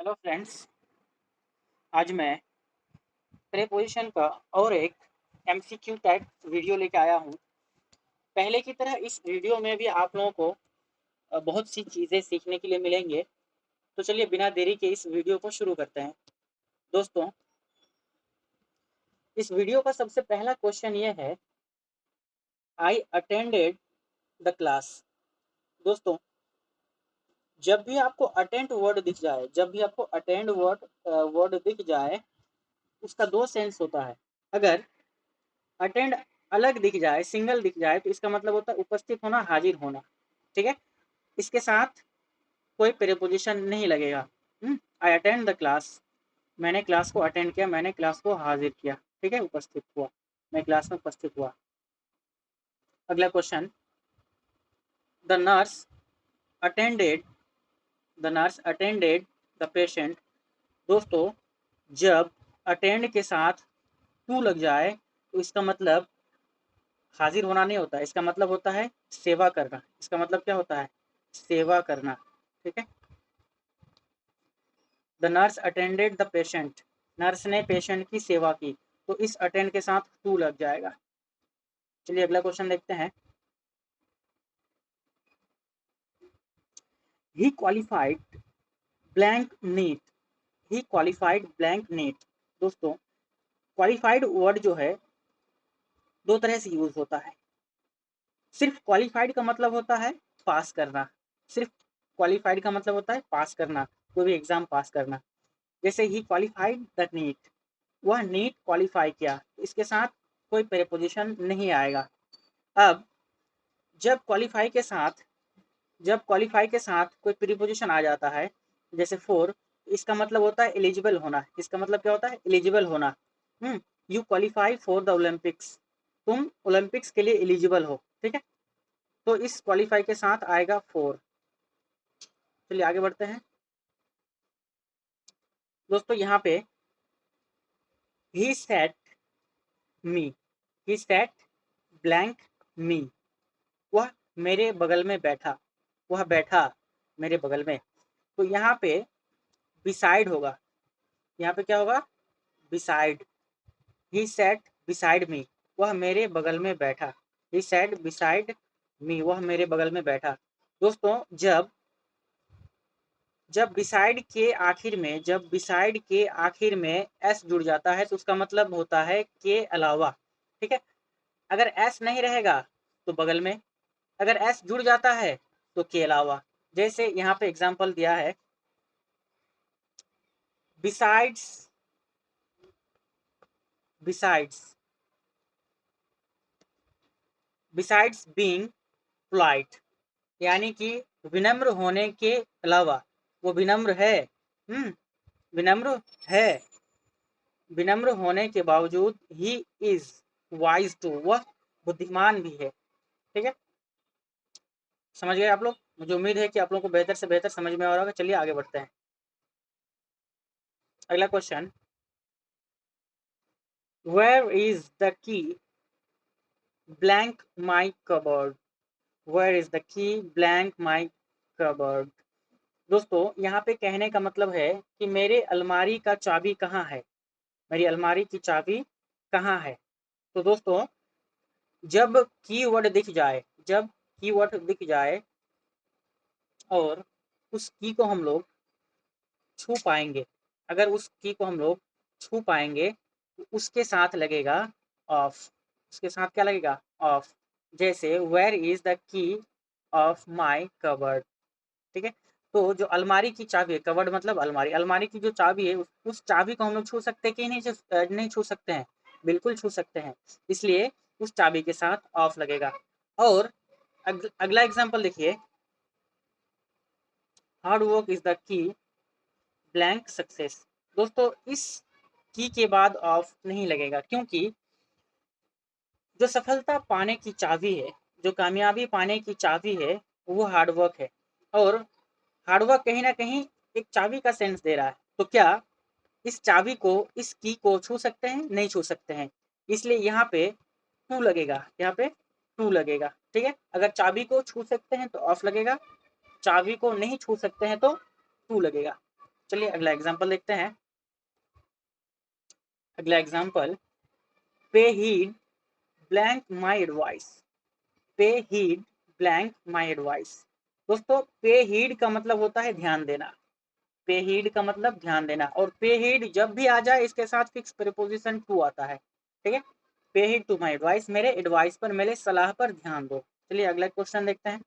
Hello friends. आज मैं preposition का और एक एमसीक्यू टाइप वीडियो लेके आया हूँ। पहले की तरह इस वीडियो में भी आप लोगों को बहुत सी चीज़ें सीखने के लिए मिलेंगे। तो चलिए बिना देरी के इस वीडियो को शुरू करते हैं। दोस्तों, इस वीडियो का सबसे पहला क्वेश्चन ये है, आई अटेंडेड द क्लास। दोस्तों, जब भी आपको अटेंड वर्ड दिख जाए, जब भी आपको अटेंड वर्ड दिख जाए, उसका दो सेंस होता है। अगर अटेंड अलग दिख जाए, सिंगल दिख जाए, तो इसका मतलब होता है उपस्थित होना, हाजिर होना। ठीक है, इसके साथ कोई प्रीपोजिशन नहीं लगेगा। आई अटेंड द क्लास, मैंने क्लास को अटेंड किया, मैंने क्लास को हाजिर किया। ठीक है, उपस्थित हुआ, मैं क्लास में उपस्थित हुआ। अगला question, the nurse attended, the nurse attended the patient. दोस्तों, जब अटेंड के साथ टू लग जाए तो इसका मतलब हाजिर होना नहीं होता है, इसका मतलब होता है सेवा करना। इसका मतलब क्या होता है? सेवा करना। ठीक है, the nurse attended the patient, nurse ने पेशेंट की सेवा की, तो इस अटेंड के साथ टू लग जाएगा। चलिए अगला क्वेश्चन देखते हैं। ही क्वालिफाइड ब्लैंक नीट, ही क्वालिफाइड ब्लैंक नीट। दोस्तों, क्वालिफाइड वर्ड जो है दो तरह से यूज होता है। सिर्फ क्वालिफाइड का मतलब होता है पास करना, सिर्फ क्वालिफाइड का मतलब होता है पास करना, कोई भी एग्जाम पास करना। जैसे ही क्वालिफाइड द नीट, वह नीट क्वालिफाई किया, इसके साथ कोई प्रीपोजिशन नहीं आएगा। अब जब क्वालिफाई के साथ, जब क्वालिफाई के साथ कोई प्रीपोजिशन आ जाता है, जैसे फॉर, इसका मतलब होता है एलिजिबल होना। इसका मतलब क्या होता है? एलिजिबल होना। You qualify for the Olympics, तुम ओलंपिक्स के लिए एलिजिबल हो। ठीक है, तो इस क्वालिफाई के साथ आएगा फॉर। चलिए आगे बढ़ते हैं। दोस्तों, यहाँ पे ही सेट मी, ही सेट ब्लैंक मी, वह मेरे बगल में बैठा, वह बैठा मेरे बगल में। तो यहाँ पे बिसाइड होगा, यहाँ पे क्या होगा? बिसाइड। ही सेट बिसाइड मी, वह मेरे बगल में बैठा। ही सेट बिसाइड मी, वह मेरे बगल में बैठा। दोस्तों, जब जब बिसाइड के आखिर में, जब बिसाइड के आखिर में एस जुड़ जाता है तो उसका मतलब होता है के अलावा। ठीक है, अगर एस नहीं रहेगा तो बगल में, अगर एस जुड़ जाता है तो के अलावा। जैसे यहाँ पे एग्जांपल दिया है, besides, besides, besides being polite, यानी कि विनम्र होने के अलावा, वो विनम्र है। विनम्र है, विनम्र होने के बावजूद ही इज वाइज टू, वह बुद्धिमान भी है। ठीक है, समझ गए आप लोग? मुझे उम्मीद है कि आप लोगों को बेहतर से बेहतर समझ में आ रहा होगा। चलिए आगे बढ़ते हैं। अगला question, where is the key blank my cupboard, where is the key blank my cupboard. दोस्तों, यहाँ पे कहने का मतलब है कि मेरे अलमारी का चाबी कहाँ है, मेरी अलमारी की चाबी कहाँ है। तो दोस्तों, जब कीवर्ड दिख जाए, जब कीवर्ड दिख जाए और उस की को हम लोग छू पाएंगे, अगर उस की को हम लोग छू पाएंगे तो उसके साथ लगेगा ऑफ। उसके साथ क्या लगेगा? ऑफ। जैसे where is the key of my cupboard. ठीक है, तो जो अलमारी की चाबी है, कबर्ड मतलब अलमारी, अलमारी की जो चाबी है उस चाबी को हम लोग छू सकते हैं कि नहीं? नहीं छू सकते हैं, बिल्कुल छू सकते हैं। इसलिए उस चाबी के साथ ऑफ लगेगा। और अगला एग्जांपल देखिए, hard work is the key blank success. दोस्तों, इस की के बाद ऑफ नहीं लगेगा, क्योंकि जो सफलता पाने की चाबी है, जो कामयाबी पाने की चाबी है, वो हार्डवर्क है। और हार्डवर्क कहीं ना कहीं एक चाबी का सेंस दे रहा है। तो क्या इस चाबी को, इस की को छू सकते हैं? नहीं छू सकते हैं, इसलिए यहाँ पे टू लगेगा, यहाँ पे टू लगेगा। ठीक है, अगर चाबी को छू सकते हैं तो ऑफ लगेगा, चाबी को नहीं छू सकते हैं तो टू लगेगा। चलिए अगला एग्जाम्पल देखते हैं। अगला एग्जाम्पल, पे हीड ब्लैंक माई एडवाइस। पे हीड ब्लैंक माई एडवाइस। दोस्तों पे हीड का मतलब होता है ध्यान देना। पे हीड का मतलब ध्यान देना, और पे हीड जब भी आ जाए इसके साथ फिक्स प्रीपोजिशन टू आता है, ठीक है। पे हीड टू माई एडवाइस, मेरे एडवाइस पर, मेरे सलाह पर ध्यान दो। चलिए अगला क्वेश्चन देखते हैं।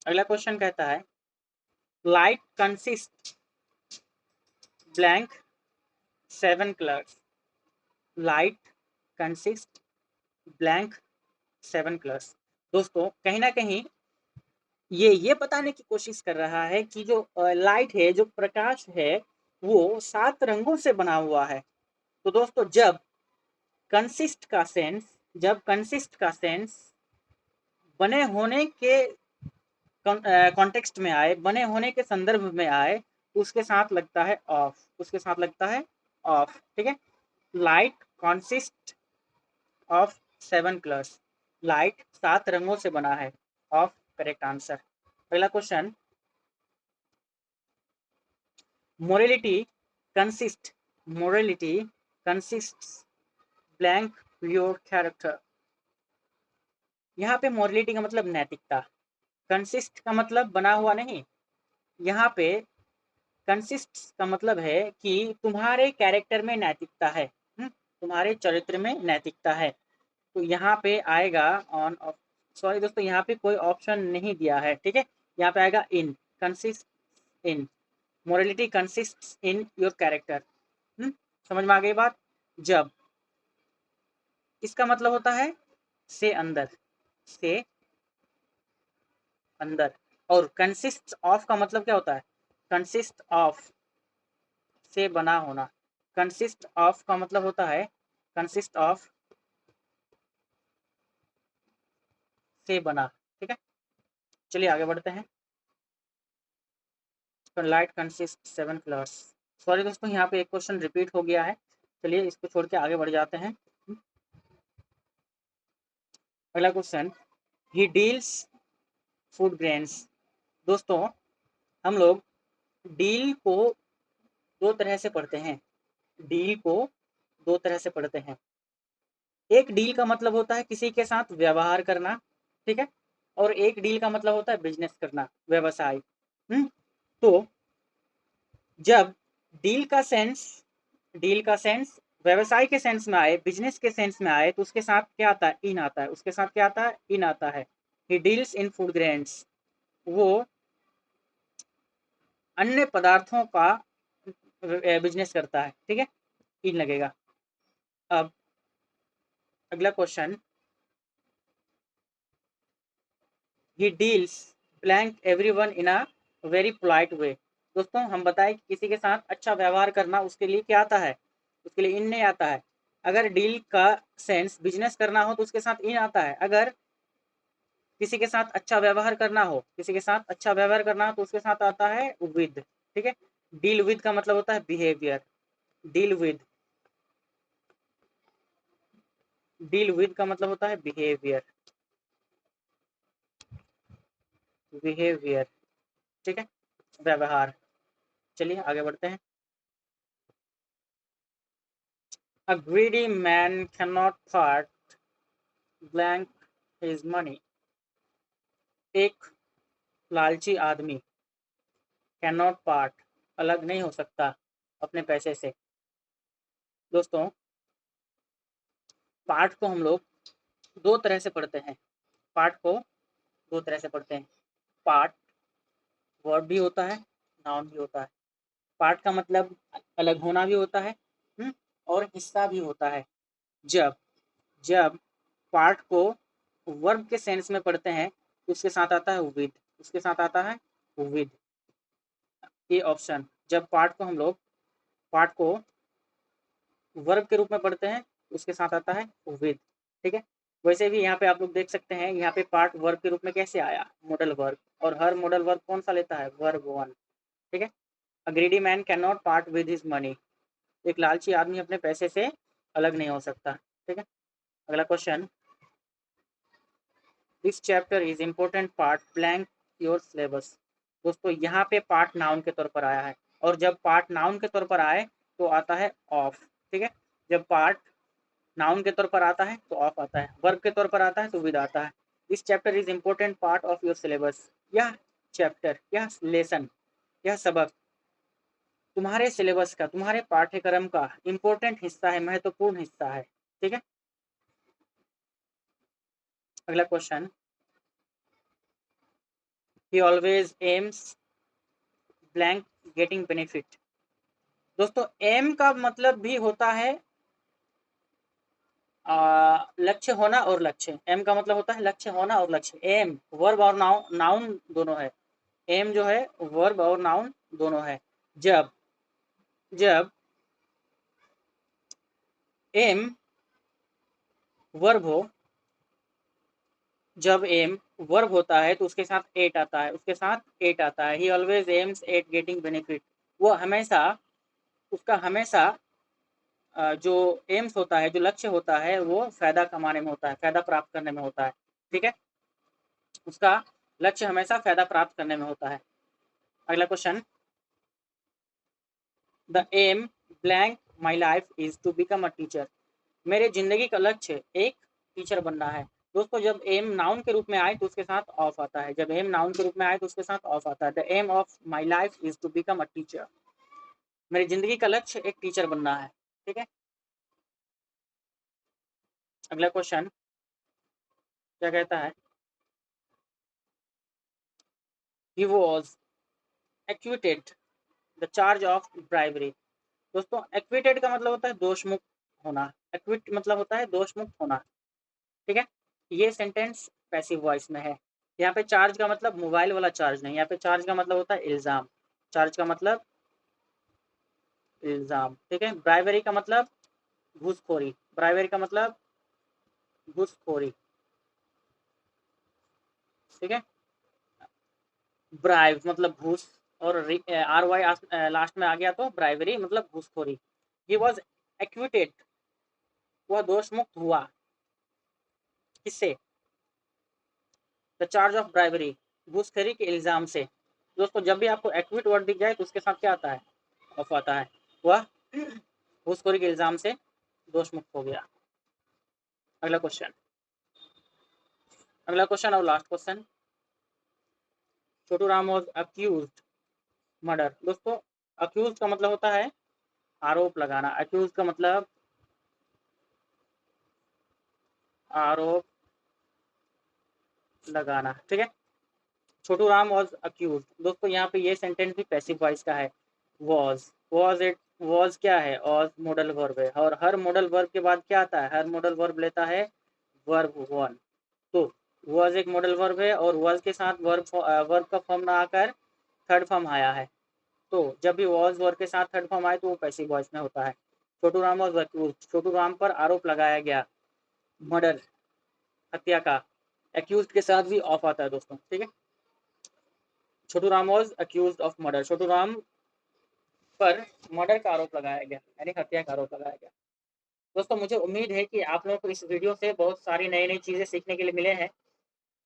अगला क्वेश्चन कहता है, light consist blank 7 colours. Light consist blank 7 colours. दोस्तों कहीं ना कहीं ये बताने की कोशिश कर रहा है कि जो लाइट है, जो प्रकाश है, वो 7 रंगों से बना हुआ है। तो दोस्तों जब कंसिस्ट का सेंस बने होने के कॉन्टेक्स्ट में आए, बने होने के संदर्भ में आए, तो उसके साथ लगता है ऑफ, उसके साथ लगता है ऑफ, ठीक है। Light consist of 7 colours. Light 7 रंगों से बना है। Of correct answer. अगला question, morality consist morality consist blank your character. यहाँ पे मोरलिटी का मतलब नैतिकता, कंसिस्ट का मतलब बना हुआ नहीं। यहाँ पे कंसिस्ट का मतलब है कि तुम्हारे कैरेक्टर में नैतिकता है, तुम्हारे चरित्र में नैतिकता है। तो यहाँ पे आएगा ऑन, सॉरी दोस्तों यहाँ पे कोई ऑप्शन नहीं दिया है, ठीक है। यहाँ पे आएगा in, consist in, morality consist in your character. समझ में आ गई बात। जब इसका मतलब होता है से अंदर, से अंदर। और कंसिस्ट ऑफ का मतलब क्या होता है, कंसिस्ट ऑफ से बना होना। कंसिस्ट ऑफ का मतलब होता है कंसिस्ट ऑफ से बना, ठीक है। चलिए आगे बढ़ते हैं। Light consist 7 colours. सॉरी दोस्तों यहाँ पे एक क्वेश्चन रिपीट हो गया है, चलिए इसको छोड़ के आगे बढ़ जाते हैं। अगला question, he deals food grains. दोस्तों हम लोग डील को दो तरह से पढ़ते हैं, डील को दो तरह से पढ़ते हैं। एक डील का मतलब होता है किसी के साथ व्यवहार करना, ठीक है। और एक डील का मतलब होता है बिजनेस करना, व्यवसाय। तो जब डील का सेंस व्यवसाय के सेंस में आए, बिजनेस के सेंस में आए, तो उसके साथ क्या आता है, इन आता है। उसके साथ क्या आता है, इन आता है। He deals in food grains, वो अन्य पदार्थों का बिजनेस करता है, ठीक है, इन लगेगा। अब अगला question, he deals blank everyone in a very polite way. दोस्तों हम बताएं कि किसी के साथ अच्छा व्यवहार करना, उसके लिए क्या आता है, उसके लिए इन नहीं आता है। अगर डील का सेंस बिजनेस करना हो तो उसके साथ इन आता है। अगर किसी के साथ अच्छा व्यवहार करना हो, किसी के साथ अच्छा व्यवहार करना हो तो उसके साथ आता है विद, ठीक है। डील विद का मतलब होता है behaviour, deal with, deal with का मतलब होता है बिहेवियर, बिहेवियर, ठीक है, व्यवहार। चलिए आगे बढ़ते हैं। A greedy man cannot part blank his money। एक लालची आदमी cannot part, अलग नहीं हो सकता अपने पैसे से। दोस्तों पार्ट को हम लोग दो तरह से पढ़ते हैं, पार्ट को दो तरह से पढ़ते हैं। पार्ट वर्ब भी होता है, नाउन भी होता है। पार्ट का मतलब अलग होना भी होता है, और हिस्सा भी होता है। जब जब पार्ट को वर्ब के सेंस में पढ़ते हैं तो उसके साथ आता है विद, उसके साथ आता है विद, ये ऑप्शन। जब पार्ट को वर्ब के रूप में पढ़ते हैं उसके साथ आता है विद, ठीक है। वैसे भी यहाँ पे आप लोग देख सकते हैं, यहाँ पे पार्ट वर्ब के रूप में कैसे आया, मॉडल वर्ब, और हर मॉडल वर्ब कौन सा लेता है, वर्ब वन, ठीक है। A greedy man can not part with his money. एक लालची आदमी अपने पैसे से अलग नहीं हो सकता, ठीक है। अगला question, this chapter is important part blank your syllabus. दोस्तों यहाँ पे पार्ट नाउन के तौर पर आया है, और जब पार्ट नाउन के तौर पर आए तो आता है ऑफ। ठीक है, जब पार्ट नाउन के तौर पर आता है तो ऑफ आता है, वर्ब के तौर पर आता है तो विद आता है। This chapter is important part of your syllabus. यह चैप्टर, यह लेसन, यह सबक तुम्हारे सिलेबस का, तुम्हारे पाठ्यक्रम का इम्पोर्टेंट हिस्सा है, महत्वपूर्ण हिस्सा है। ठीक है, अगला क्वेश्चन, ही always AIIMS blank getting benefit. दोस्तों एम का मतलब भी होता है लक्ष्य होना और लक्ष्य। एम का मतलब होता है लक्ष्य होना और लक्ष्य। एम वर्ब और नाउन दोनों है। एम जो है वर्ब और नाउन दोनों है। जब जब एम वर्ब हो, जब एम वर्ब होता है तो उसके साथ एट आता है, उसके साथ एट आता है। ही always aims at getting benefit. वो हमेशा, उसका हमेशा जो एम्स होता है, जो लक्ष्य होता है, वो फायदा कमाने में होता है, फायदा प्राप्त करने में होता है। ठीक है, उसका लक्ष्य हमेशा फायदा प्राप्त करने में होता है। अगला question, the aim blank my life is to become a teacher. मेरे जिंदगी का लक्ष्य एक टीचर बनना है। दोस्तों जब एम नाउन के रूप में आए तो उसके साथ ऑफ आता है, जब एम नाउन के रूप में आए तो उसके साथ ऑफ आता है। The aim of my life is to become a teacher. मेरी जिंदगी का लक्ष्य एक टीचर बनना है। ठीक है, अगला क्वेश्चन क्या कहता है, he was acquitted the charge of bribery. दोस्तों एक्विटेड का मतलब होता है दोष मुक्त होना। एक्विट मतलब होता है दोष मुक्त होना। ठीक है, ये सेंटेंस पैसिव वॉइस में है। यहाँ पे चार्ज का मतलब मोबाइल वाला चार्ज नहीं, यहाँ पे चार्ज का मतलब होता है इल्जाम। चार्ज का मतलब इल्जाम। ठीक है, ब्राइबरी का मतलब घूसखोरी। ब्राइबरी का मतलब घूसखोरी। ठीक है, ब्राइब मतलब घूस, और आर वाई लास्ट में आ गया तो ब्राइबरी मतलब घूसखोरी। ही वॉज एक्विटेड, वह दोष मुक्त हुआ, किससे? द चार्ज ऑफ ब्राइबरी, घूसखोरी के इल्जाम से। दोस्तों जब भी आपको एक्विट वर्ड दिख जाए तो उसके साथ क्या आता है? ऑफ आता है। वह घूसखोरी के इल्जाम से दोष मुक्त हो गया। अगला क्वेश्चन, अगला क्वेश्चन और last question, Chhotu Ram was accused murder. दोस्तों अक्यूज का मतलब होता है आरोप लगाना। अक्यूज का मतलब आरोप लगाना। ठीक है, छोटू राम वॉज अक्यूज। दोस्तों यहाँ पे ये सेंटेंस भी पैसिव वॉइस का है। वॉज इट, वॉज क्या है? वॉज मॉडल वर्ब है, और हर मॉडल वर्ब के बाद क्या आता है? हर मॉडल वर्ब लेता है वर्ब वन। तो वॉज एक मॉडल वर्ब है, और वॉज के साथ वर्ब का फॉर्म ना आकर थर्ड फॉर्म आया है। तो जब भी वॉज वर्ब के साथ थर्ड फॉर्म आए तो वो पैसिव वॉइस में होता है। छोटू राम वॉज अक्यूज, छोटू राम पर आरोप लगाया गया मर्डर, हत्या का। एक्यूज के साथ भी ऑफ आता है दोस्तों। ठीक है, Chhotu Ram was accuse of murder, Chhotu Ram पर मर्डर का आरोप लगाया गया, यानी हत्या का आरोप लगाया गया। दोस्तों मुझे उम्मीद है कि आप लोगों को इस वीडियो से बहुत सारी नई नई चीज़ें सीखने के लिए मिले हैं।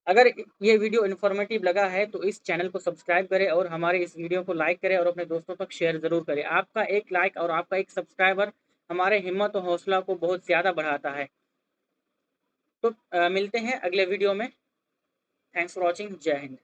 अगर ये वीडियो इन्फॉर्मेटिव लगा है तो इस चैनल को सब्सक्राइब करें, और हमारे इस वीडियो को लाइक करें, और अपने दोस्तों तक शेयर ज़रूर करें। आपका एक लाइक और आपका एक सब्सक्राइबर हमारे हिम्मत और हौसला को बहुत ज़्यादा बढ़ाता है। तो मिलते हैं अगले वीडियो में। Thanks for watching. जय हिंद।